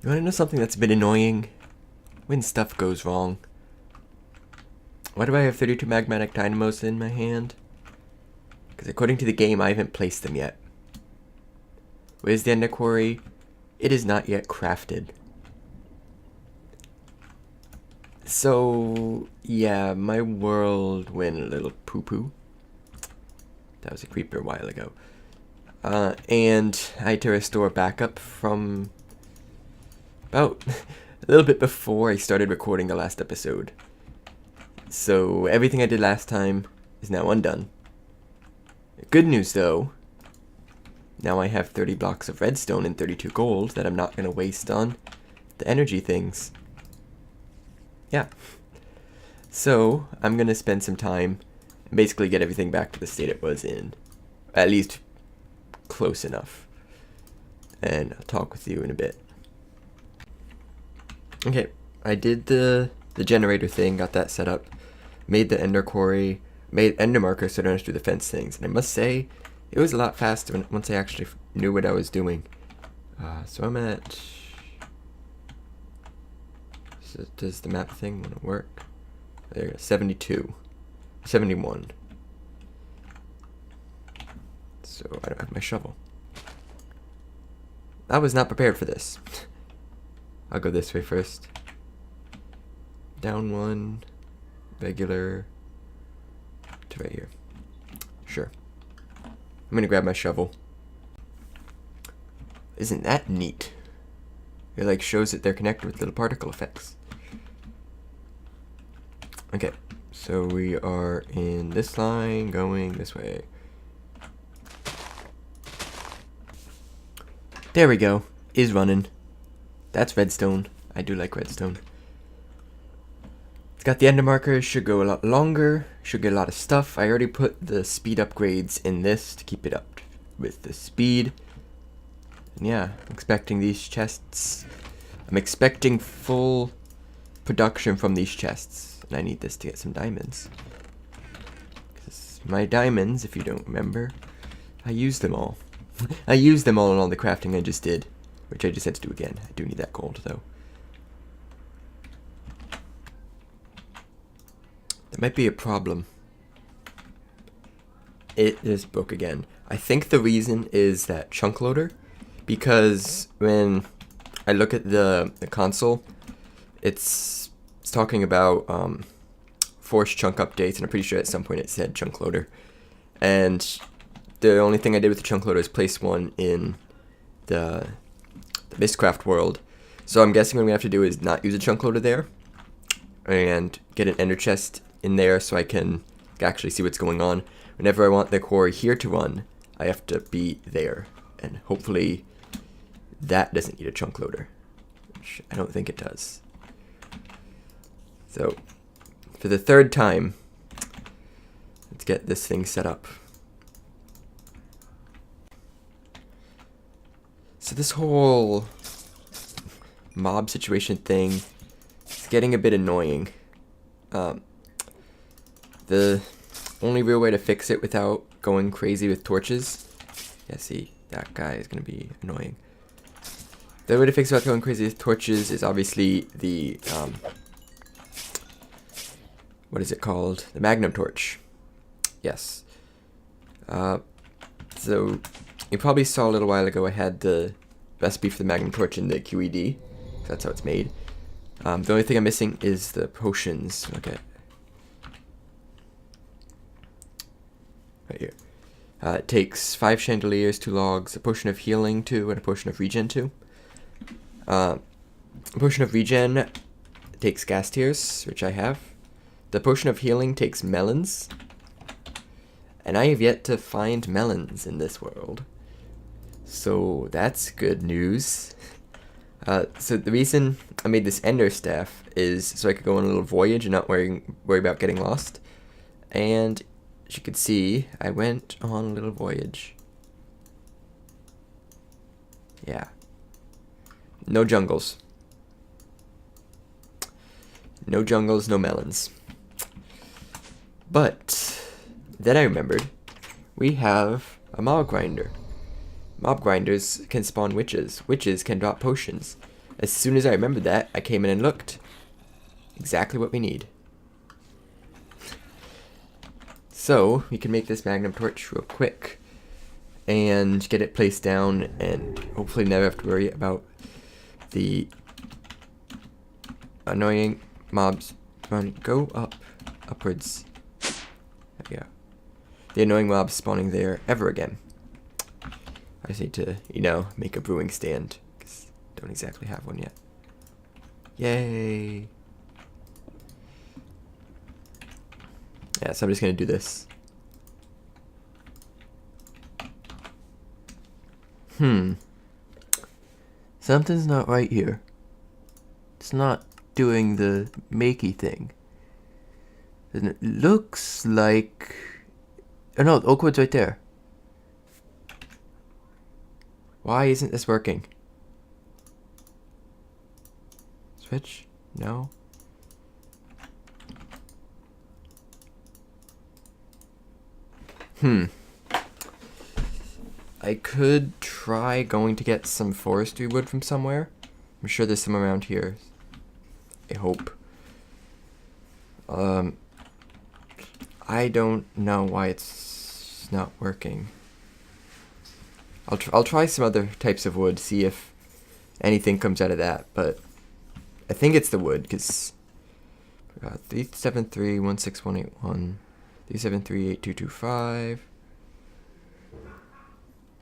You want to know something that's a bit annoying? When stuff goes wrong. Why do I have 32 magmatic dynamos in my hand? Because according to the game, I haven't placed them yet. Where's the ender quarry? It is not yet crafted. So, yeah, my world went a little poo-poo. That was a creeper a while ago. And I had to restore backup from about a little bit before I started recording the last episode. So everything I did last time is now undone. Good news though, now I have 30 blocks of redstone and 32 gold that I'm not going to waste on the energy things. Yeah. So I'm going to spend some time and basically get everything back to the state it was in. At least close enough. And I'll talk with you in a bit. Okay, I did the generator thing, got that set up, made the ender quarry, made ender markers so I don't have to do the fence things. And I must say, it was a lot faster once I actually knew what I was doing. So I'm at... So does the map thing want to work? There you go, 72. 71. So I don't have my shovel. I was not prepared for this. I'll go this way first. Down one, regular, to right here. Sure. I'm gonna grab my shovel. Isn't that neat? It like shows that they're connected with little particle effects. Okay, so we are in this line going this way. There we go. Is running. That's redstone. I do like redstone. It's got the ender markers. Should go a lot longer. Should get a lot of stuff. I already put the speed upgrades in this to keep it up with the speed. And yeah, I'm expecting these chests. I'm expecting full production from these chests. And I need this to get some diamonds. 'Cause my diamonds, if you don't remember, I used them all. I used them all in all the crafting I just did, which I just had to do again. I do need that gold, though. That might be a problem. It is broke again. I think the reason is that chunk loader, because when I look at the console, it's talking about forced chunk updates, and I'm pretty sure at some point it said chunk loader. And the only thing I did with the chunk loader is place one in the Mistcraft world. So I'm guessing what I'm going to have to do is not use a chunk loader there and get an ender chest in there so I can actually see what's going on. Whenever I want the quarry here to run, I have to be there. And hopefully that doesn't need a chunk loader, which I don't think it does. So for the third time, let's get this thing set up. So this whole mob situation thing is getting a bit annoying. The only real way to fix it without going crazy with torches, yeah, see, that guy is going to be annoying. The way to fix it without going crazy with torches is obviously the, what is it called? The magnum torch. Yes. So you probably saw a little while ago I had the recipe for the magnum torch in the QED. That's how it's made. The only thing I'm missing is the potions. Okay. Right here. It takes 5 chandeliers, 2 logs, a potion of healing 2, and a potion of regen 2. A potion of regen takes gas tears, which I have. The potion of healing takes melons. And I have yet to find melons in this world. So that's good news. So the reason I made this ender staff is so I could go on a little voyage and not worry about getting lost. And as you can see, I went on a little voyage. Yeah. No jungles. No jungles, no melons. But then I remembered we have a mob grinder. Mob grinders can spawn witches. Witches can drop potions. As soon as I remembered that, I came in and looked. Exactly what we need. So, we can make this magnum torch real quick and get it placed down and hopefully never have to worry about the annoying mobs. Come on, go up, upwards. There we go. The annoying mobs spawning there ever again. I just need to, you know, make a brewing stand, because I don't exactly have one yet. Yay! Yeah, so I'm just going to do this. Something's not right here. It's not doing the makey thing. And it looks like... Oh no, oak wood's right there. Why isn't this working? Switch? No. I could try going to get some forestry wood from somewhere. I'm sure there's some around here. I hope. I don't know why it's not working. I'll try some other types of wood, see if anything comes out of that, but I think it's the wood, because 373-16181, 373-8225,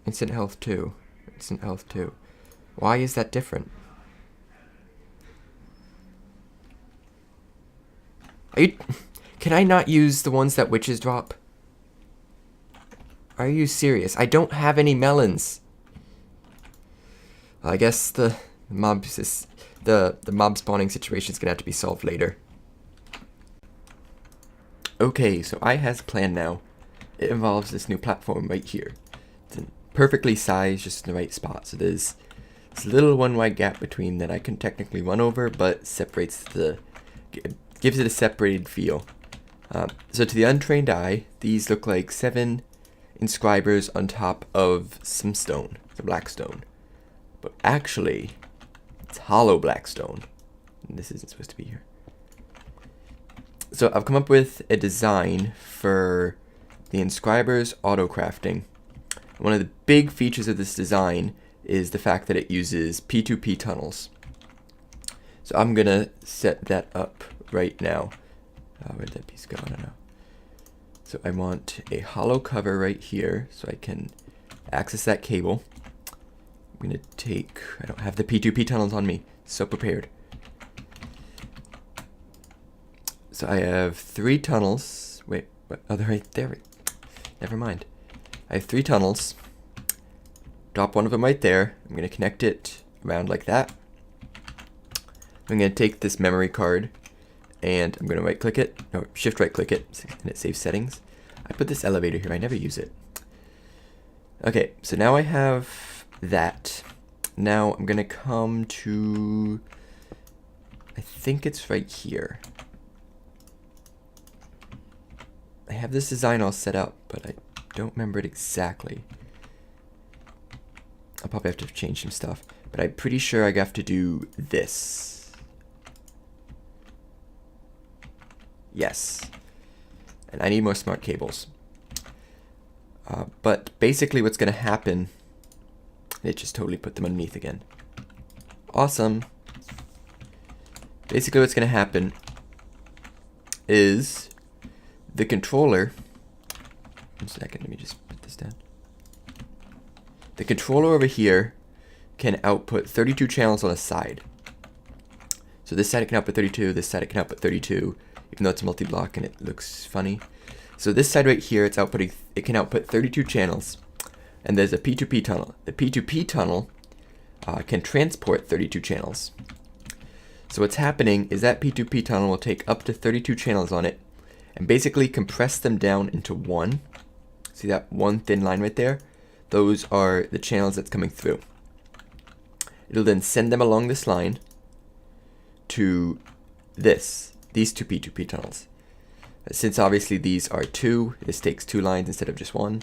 instant health 2, instant health 2. Why is that different? Can I not use the ones that witches drop? Are you serious? I don't have any melons. I guess the mob spawning situation is gonna have to be solved later. Okay, so I has a plan now. It involves this new platform right here. It's perfectly sized, just in the right spot. So there's this little one wide gap between that I can technically run over, but separates gives it a separated feel. So to the untrained eye, these look like 7 inscribers on top of some stone, the black stone. But actually, it's hollow black stone. And this isn't supposed to be here. So I've come up with a design for the inscribers auto crafting. One of the big features of this design is the fact that it uses P2P tunnels. So I'm gonna set that up right now. Where'd that piece go? I don't know. So I want a hollow cover right here so I can access that cable. I'm gonna take, I don't have the P2P tunnels on me, so prepared. So I have 3 tunnels. Wait, what? Oh, they're right there. Never mind. I have 3 tunnels. Drop one of them right there. I'm gonna connect it around like that. I'm gonna take this memory card and I'm gonna right click it, no, shift right click it, and it saves settings. I put this elevator here, I never use it. Okay, so now I have that. Now I'm gonna come to, I think it's right here. I have this design all set up, but I don't remember it exactly. I'll probably have to change some stuff, but I'm pretty sure I have to do this. Yes. And I need more smart cables. But basically what's going to happen, it just totally put them underneath again. Awesome. Basically what's going to happen is the controller, 1 second, let me just put this down. The controller over here can output 32 channels on a side. So this side it can output 32, this side it can output 32, even though it's multi-block and it looks funny. So this side right here, it can output 32 channels, and there's a P2P tunnel. The P2P tunnel can transport 32 channels. So what's happening is that P2P tunnel will take up to 32 channels on it, and basically compress them down into one. See that one thin line right there? Those are the channels that's coming through. It'll then send them along this line to these 2 P2P tunnels. Since obviously these are 2, this takes 2 lines instead of just 1.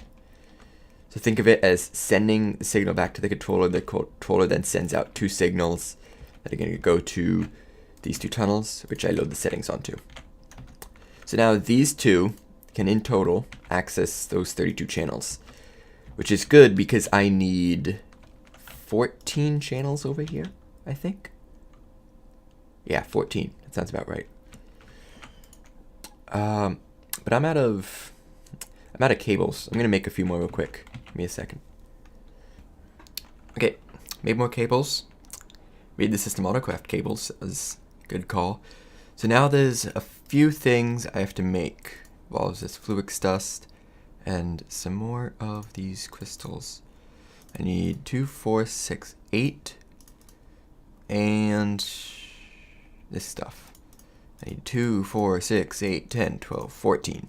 So think of it as sending the signal back to the controller then sends out 2 signals that are going to go to these two tunnels, which I load the settings onto. So now these two can in total access those 32 channels, which is good because I need 14 channels over here, I think. Yeah, 14. That sounds about right. But I'm out of cables. I'm gonna make a few more real quick. Give me a second. Okay, made more cables. Made the system autocraft cables. That was a good call. So now there's a few things I have to make. Involves this fluix dust and some more of these crystals. I need 2, 4, 6, 8, and this stuff. I need 2, 4, 6, 8, 10, 12, 14.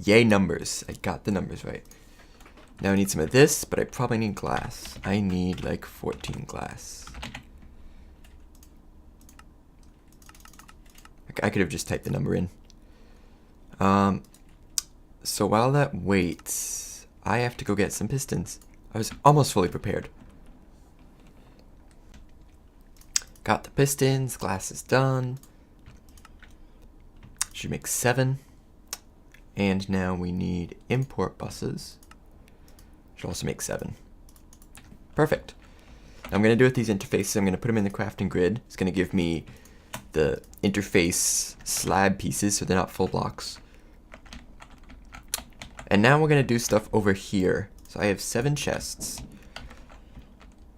Yay, numbers. I got the numbers right. Now I need some of this, but I probably need glass. I need like 14 glass. I could have just typed the number in. So while that waits, I have to go get some pistons. I was almost fully prepared. Got the pistons, glass is done. Should make 7. And now we need import buses. Should also make 7. Perfect. I'm going to do with these interfaces, I'm going to put them in the crafting grid. It's going to give me the interface slab pieces so they're not full blocks. And now we're going to do stuff over here. So I have 7 chests.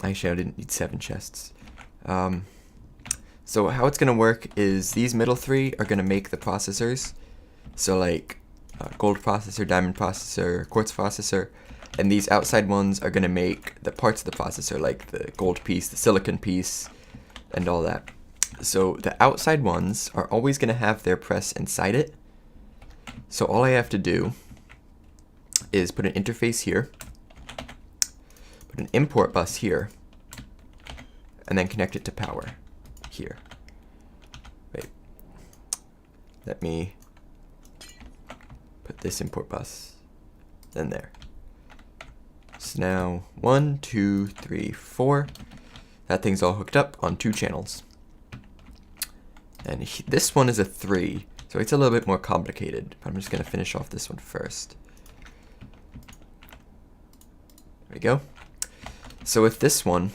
Actually, I didn't need 7 chests. So how it's going to work is these middle 3 are going to make the processors. So like gold processor, diamond processor, quartz processor. And these outside ones are going to make the parts of the processor, like the gold piece, the silicon piece, and all that. So the outside ones are always going to have their press inside it. So all I have to do is put an interface here, put an import bus here, and then connect it to power here. Wait, let me put this import bus, then there. So now 1, 2, 3, 4. That thing's all hooked up on 2 channels. And this one is a 3, so it's a little bit more complicated. I'm just going to finish off this one first. There we go. So with this one,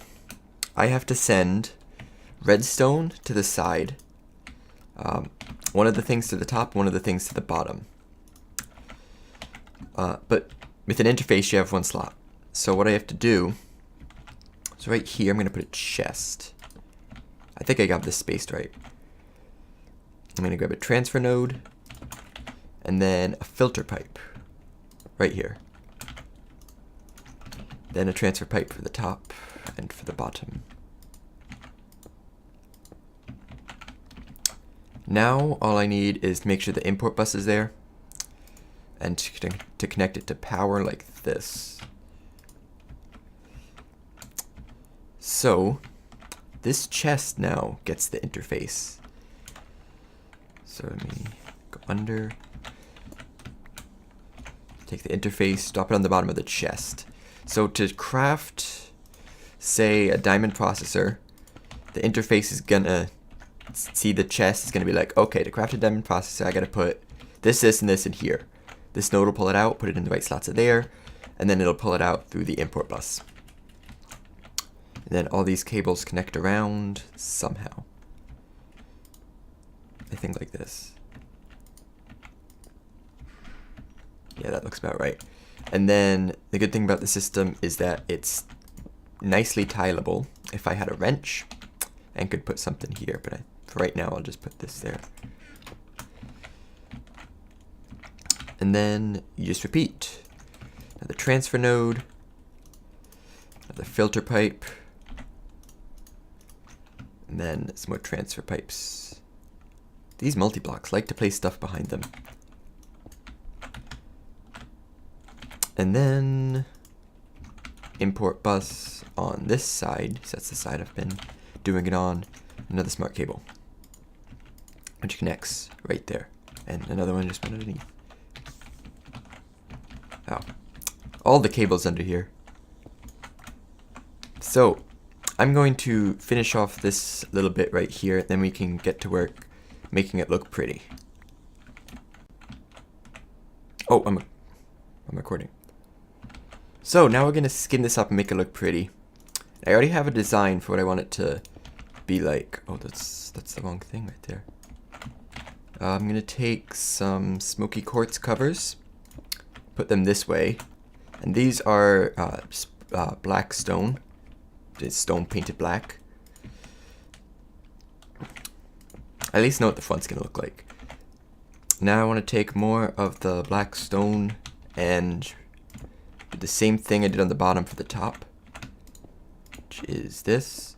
I have to send redstone to the side. One of the things to the top, one of the things to the bottom. But with an interface, you have 1 slot. So what I have to do, so right here, I'm going to put a chest. I think I got this spaced right. I'm going to grab a transfer node, and then a filter pipe right here. Then a transfer pipe for the top and for the bottom. Now all I need is to make sure the import bus is there, and to connect it to power like this. So this chest now gets the interface. So let me go under, take the interface, drop it on the bottom of the chest. So to craft, say, a diamond processor, the interface is gonna see the chest, is gonna be like, okay, to craft a diamond processor, I gotta put this, this, and this in here. This node will pull it out, put it in the right slots of there, and then it'll pull it out through the import bus. And then all these cables connect around somehow. I think like this. Yeah, that looks about right. And then the good thing about the system is that it's nicely tileable. If I had a wrench and could put something here, but for right now I'll just put this there. And then you just repeat. Another transfer node, another filter pipe, and then some more transfer pipes. These multi-blocks like to place stuff behind them. And then import bus on this side, so that's the side I've been doing it on, another smart cable, which connects right there. And another one just went underneath. Oh, all the cables under here. So I'm going to finish off this little bit right here, then we can get to work making it look pretty. Oh, I'm recording. So now we're going to skin this up and make it look pretty. I already have a design for what I want it to be like. Oh, that's the wrong thing right there. I'm going to take some smoky quartz covers, put them this way, and these are black stone. It's stone painted black. At least know what the front's going to look like. Now I want to take more of the black stone and do the same thing I did on the bottom for the top, which is this.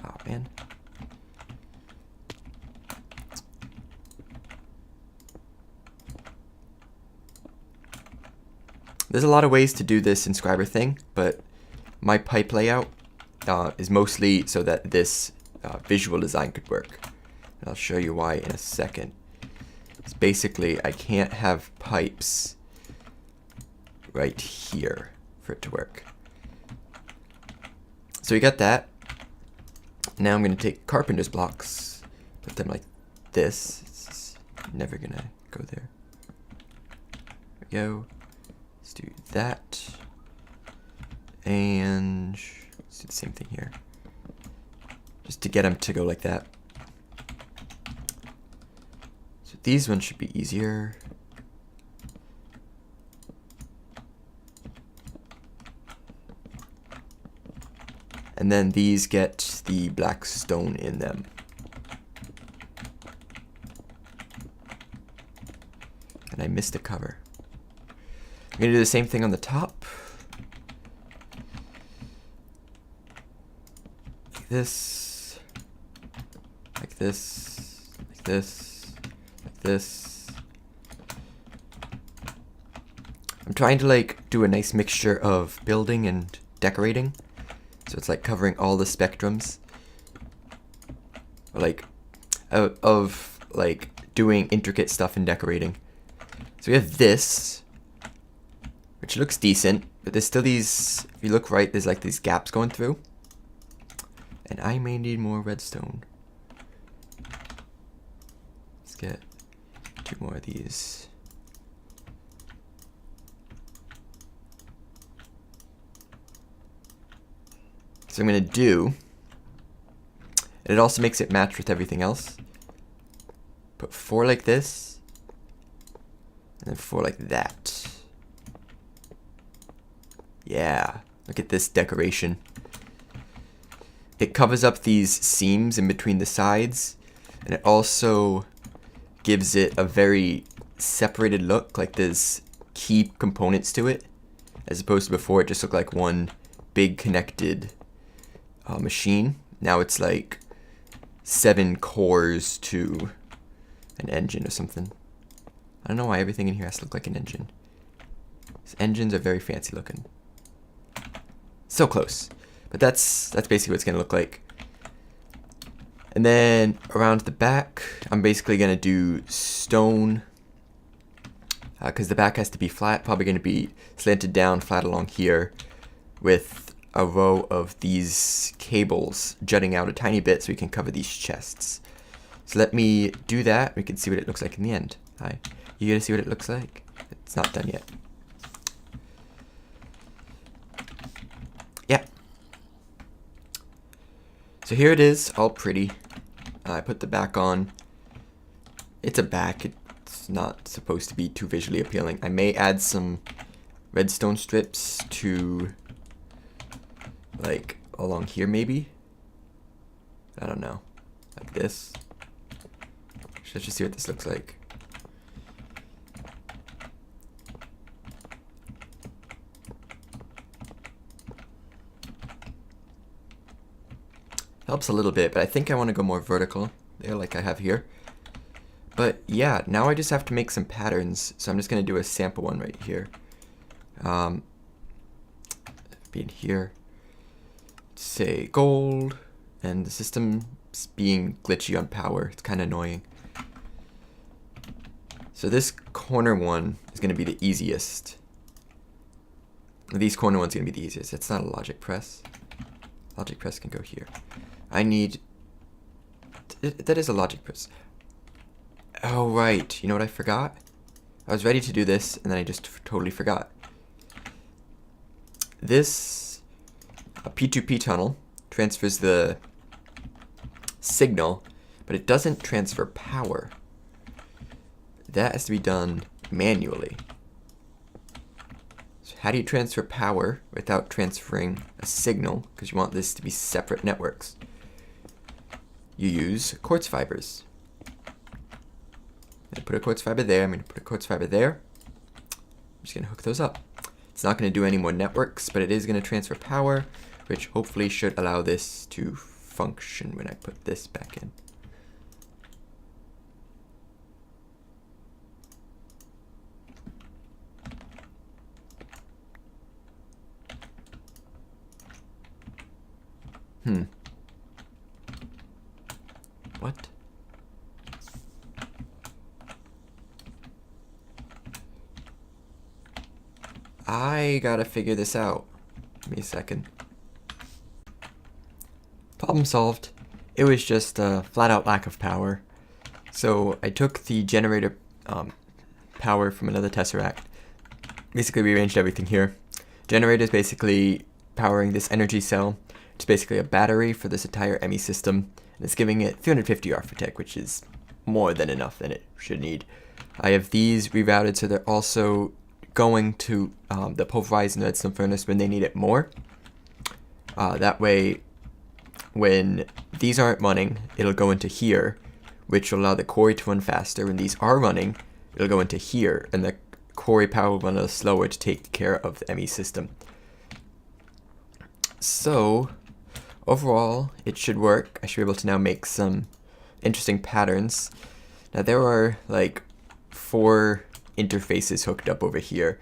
Oh man. There's a lot of ways to do this inscriber thing, but my pipe layout is mostly so that this visual design could work. And I'll show you why in a second. It's basically, I can't have pipes right here for it to work. So we got that. Now I'm going to take carpenter's blocks, put them like this. It's never going to go there. There we go. Let's do that. And let's do the same thing here. Just to get them to go like that. So these ones should be easier. And then these get the black stone in them. And I missed a cover. I'm going to do the same thing on the top. Like this. Like this. Like this. Like this. I'm trying to like do a nice mixture of building and decorating. So it's like covering all the spectrums. Like of like doing intricate stuff in decorating. So we have this, which looks decent, but there's still these, if you look right, there's like these gaps going through. And I may need more redstone. Let's get 2 more of these. So I'm going to do, and it also makes it match with everything else. Put 4 like this, and then 4 like that. Yeah, look at this decoration. It covers up these seams in between the sides, and it also gives it a very separated look, like there's key components to it, as opposed to before it just looked like one big connected machine. Now it's like 7 cores to an engine or something. I don't know why everything in here has to look like an engine. These engines are very fancy looking. So close. But that's basically what it's going to look like. And then around the back, I'm basically going to do stone. Because the back has to be flat. Probably going to be slanted down flat along here. With a row of these cables jutting out a tiny bit so we can cover these chests. So let me do that. We can see what it looks like in the end. Hi. You gonna see what it looks like? It's not done yet. Yeah. So here it is, all pretty. I put the back on. It's a back. It's not supposed to be too visually appealing. I may add some redstone strips to like along here maybe. I don't know. Like this. Let's just see what this looks like. Helps a little bit, but I think I want to go more vertical there like I have here. But yeah, now I just have to make some patterns. So I'm just going to do a sample one right here. Be in here. Say gold. And the system's being glitchy on power. It's kind of annoying. So this corner one is going to be the easiest. These corner ones are going to be the easiest. It's not a logic press. Logic press can go here. I need... That is a logic press. Oh, right. You know what I forgot? I was ready to do this, and then I just totally forgot. This a P2P tunnel transfers the signal, but it doesn't transfer power. That has to be done manually. So how do you transfer power without transferring a signal? Because you want this to be separate networks. You use quartz fibers. I'm going to put a quartz fiber there. I'm going to put a quartz fiber there. I'm just going to hook those up. It's not going to do any more networks, but it is going to transfer power, which hopefully should allow this to function when I put this back in. What? I gotta figure this out. Give me a second. Problem solved. It was just a flat out lack of power. So I took the generator power from another tesseract. Basically rearranged everything here. Generator is basically powering this energy cell. It's basically a battery for this entire ME system. And it's giving it 350 arithmetic, which is more than enough than it should need. I have these rerouted so they're also going to the pulverized and redstone furnace when they need it more. That way, when these aren't running, it'll go into here, which will allow the quarry to run faster. When these are running, it'll go into here, and the quarry power will run a little slower to take care of the ME system. So, overall, it should work. I should be able to now make some interesting patterns. Now, there are like 4 interfaces hooked up over here,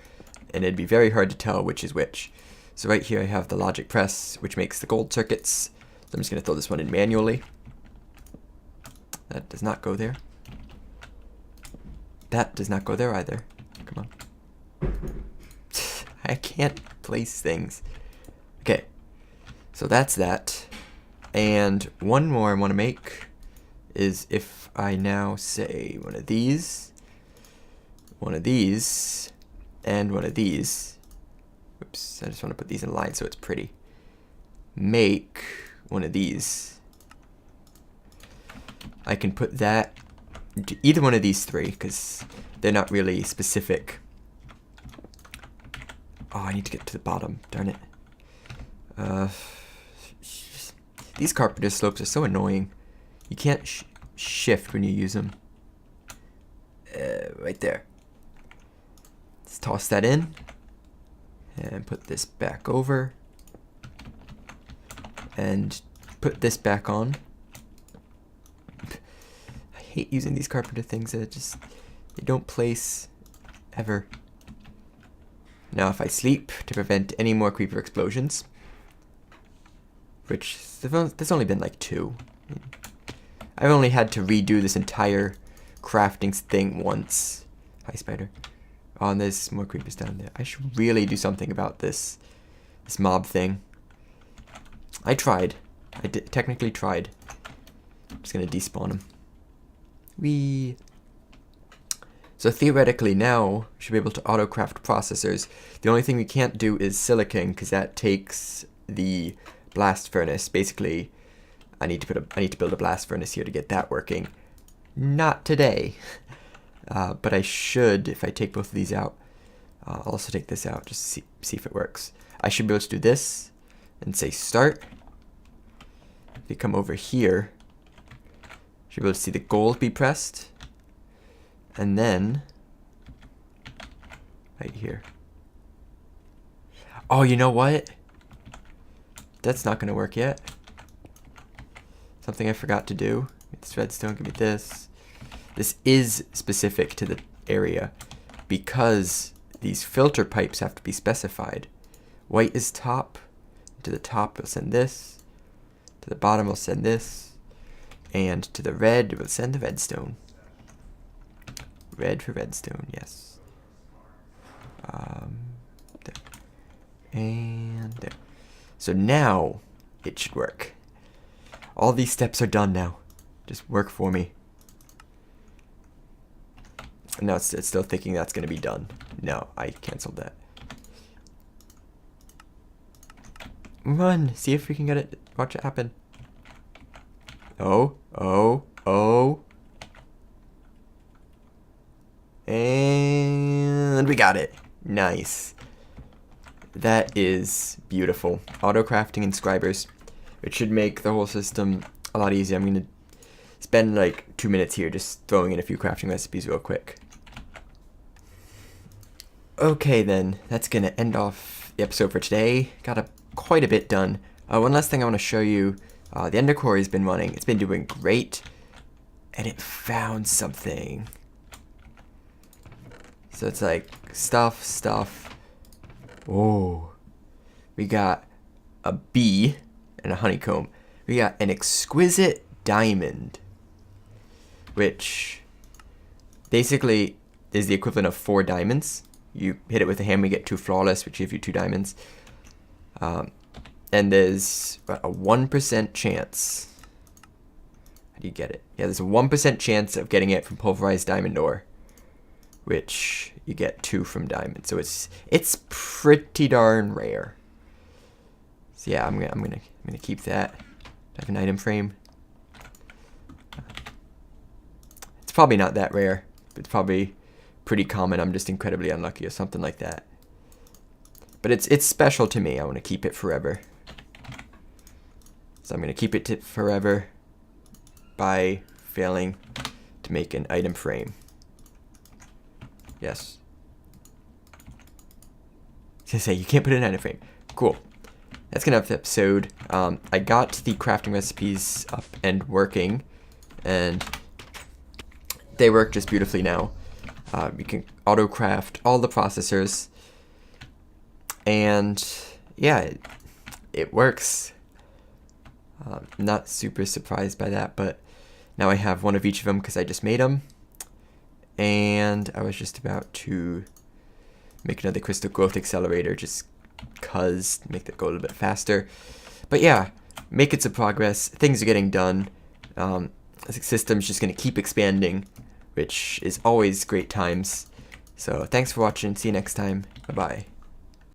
and it'd be very hard to tell which is which. So right here I have the logic press, which makes the gold circuits. So I'm just going to throw this one in manually. That does not go there. That does not go there either. Come on. I can't place things. Okay, so that's that. And one more I want to make is if I now say one of these, and one of these. Oops, I just want to put these in line so it's pretty. Make one of these. I can put that into either one of these 3 because they're not really specific. Oh, I need to get to the bottom, darn it. These carpenter slopes are so annoying. You can't shift when you use them. Right there. Let's toss that in and put this back over and put this back on. I hate using these carpenter things. They don't place ever. Now if I sleep to prevent any more creeper explosions, which there's only been like 2. I've only had to redo this entire crafting thing once. Hi, spider. Oh, and there's more creepers down there. I should really do something about this mob thing. I tried. I technically tried. I'm just gonna despawn them. So theoretically now, we should be able to auto-craft processors. The only thing we can't do is silicon, because that takes the blast furnace. Basically, I need to build a blast furnace here to get that working. Not today. But I should, if I take both of these out, I'll also take this out, just see if it works. I should be able to do this, and say start. If you come over here, you should be able to see the gold be pressed. And then, right here. Oh, you know what? That's not going to work yet. Something I forgot to do. It's redstone, give me this. This is specific to the area because these filter pipes have to be specified. White is top. To the top, we'll send this. To the bottom, we'll send this. And to the red, we'll send the redstone. Red for redstone, yes. And there. So now it should work. All these steps are done now. Just work for me. No, it's still thinking that's going to be done. No, I canceled that. Run! See if we can get it. Watch it happen. Oh, oh, oh. And we got it. Nice. That is beautiful. Auto crafting inscribers. It should make the whole system a lot easier. I'm going to spend like 2 minutes here just throwing in a few crafting recipes real quick. Okay then, that's going to end off the episode for today. Got quite a bit done. One last thing I want to show you. The Ender Core has been running. It's been doing great. And it found something. So it's like stuff. Oh. We got a bee and a honeycomb. We got an exquisite diamond, which basically is the equivalent of 4 diamonds. You hit it with a hammer, you get 2 flawless, which give you 2 diamonds. And there's a 1% chance. How do you get it? Yeah, there's a 1% chance of getting it from pulverized diamond ore, which you get 2 from diamond. So it's pretty darn rare. So yeah, I'm gonna keep that. I have an item frame. It's probably not that rare. It's probably pretty common. I'm just incredibly unlucky or something like that. But it's special to me. I want to keep it forever. So I'm going to keep it forever by failing to make an item frame. Yes. I was going to say, you can't put it in an item frame. Cool. That's going to have the episode. I got the crafting recipes up and working. And they work just beautifully now. You can auto-craft all the processors. And yeah, it works. Not super surprised by that, but now I have one of each of them because I just made them. And I was just about to make another crystal growth accelerator just because make that go a little bit faster. But yeah, making some progress. Things are getting done. The system's just going to keep expanding, which is always great times. So thanks for watching. See you next time. Bye-bye.